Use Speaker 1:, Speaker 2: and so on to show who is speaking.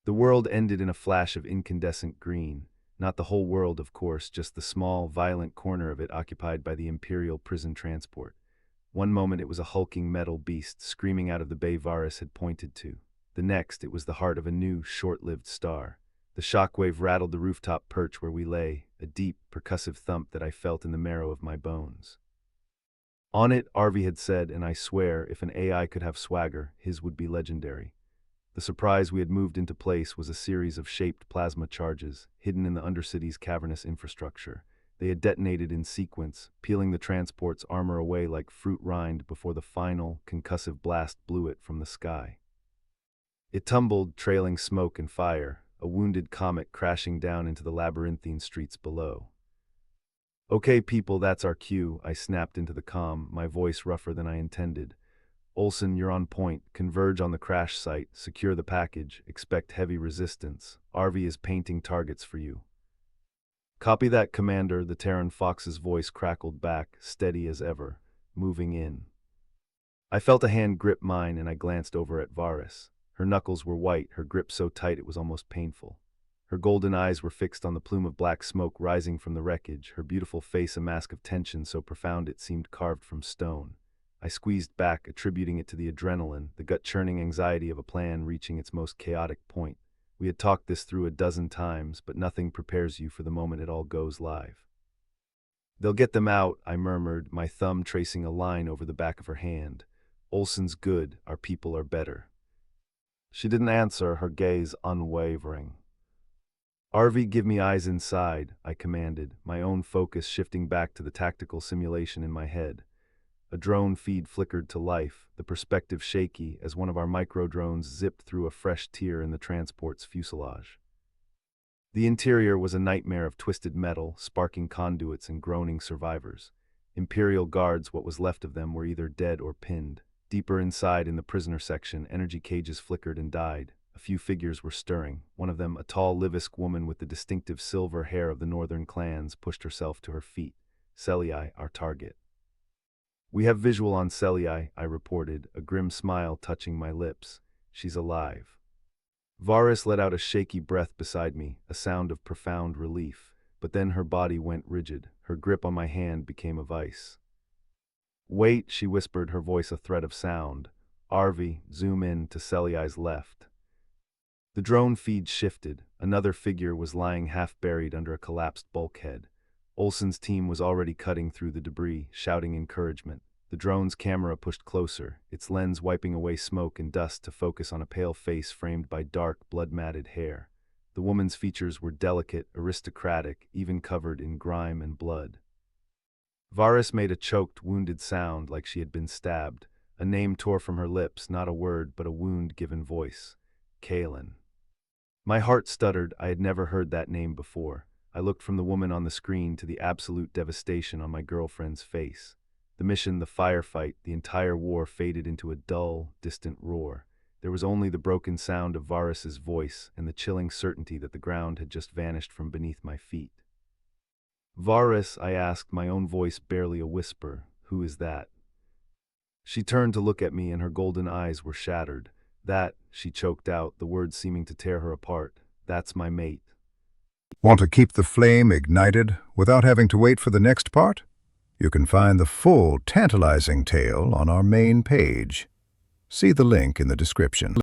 Speaker 1: The world ended in a flash of incandescent green. Not the whole world, of course, just the small, violent corner of it occupied by the Imperial prison transport. One moment it was a hulking metal beast screaming out of the bay Varus had pointed to. The next, it was the heart of a new, short-lived star. The shockwave rattled the rooftop perch where we lay, a deep, percussive thump that I felt in the marrow of my bones. On it, Arvi had said, and I swear, if an AI could have swagger, his would be legendary. The surprise we had moved into place was a series of shaped plasma charges, hidden in the Undercity's cavernous infrastructure. They had detonated in sequence, peeling the transport's armor away like fruit rind before the final, concussive blast blew it from the sky. It tumbled, trailing smoke and fire, a wounded comet crashing down into the labyrinthine streets below. "Okay, people, that's our cue," I snapped into the comm, my voice rougher than I intended. "Olsen, you're on point. Converge on the crash site, secure the package, expect heavy resistance. Arvi is painting targets for you." "Copy that, Commander," the Terran Fox's voice crackled back, steady as ever. "Moving in." I felt a hand grip mine and I glanced over at Varus. Her knuckles were white, her grip so tight it was almost painful. Her golden eyes were fixed on the plume of black smoke rising from the wreckage, her beautiful face a mask of tension so profound it seemed carved from stone. I squeezed back, attributing it to the adrenaline, the gut-churning anxiety of a plan reaching its most chaotic point. We had talked this through a dozen times, but nothing prepares you for the moment it all goes live. "They'll get them out," I murmured, my thumb tracing a line over the back of her hand. "Olsen's good, our people are better." She didn't answer, her gaze unwavering. "Arvi, give me eyes inside," I commanded, my own focus shifting back to the tactical simulation in my head. A drone feed flickered to life, the perspective shaky as one of our micro-drones zipped through a fresh tear in the transport's fuselage. The interior was a nightmare of twisted metal, sparking conduits and groaning survivors. Imperial guards, what was left of them, were either dead or pinned. Deeper inside in the prisoner section, energy cages flickered and died. A few figures were stirring. One of them, a tall Livisk woman with the distinctive silver hair of the northern clans, pushed herself to her feet. "Celii, our target." "We have visual on Celii," I reported, a grim smile touching my lips. "She's alive." Varus let out a shaky breath beside me, a sound of profound relief. But then her body went rigid. Her grip on my hand became a vice. "Wait," she whispered, her voice a thread of sound. "Arvi, zoom in to Celii's left." The drone feed shifted. Another figure was lying half-buried under a collapsed bulkhead. Olsen's team was already cutting through the debris, shouting encouragement. The drone's camera pushed closer, its lens wiping away smoke and dust to focus on a pale face framed by dark, blood-matted hair. The woman's features were delicate, aristocratic, even covered in grime and blood. Varus made a choked, wounded sound like she had been stabbed. A name tore from her lips, not a word, but a wound-given voice. Kaelin. My heart stuttered. I had never heard that name before. I looked from the woman on the screen to the absolute devastation on my girlfriend's face. The mission, the firefight, the entire war faded into a dull, distant roar. There was only the broken sound of Varus's voice and the chilling certainty that the ground had just vanished from beneath my feet. "Varus," I asked, my own voice barely a whisper, "who is that?" She turned to look at me and her golden eyes were shattered. "That," she choked out, the words seeming to tear her apart, "that's my mate."
Speaker 2: Want to keep the flame ignited without having to wait for the next part? You can find the full, tantalizing tale on our main page. See the link in the description.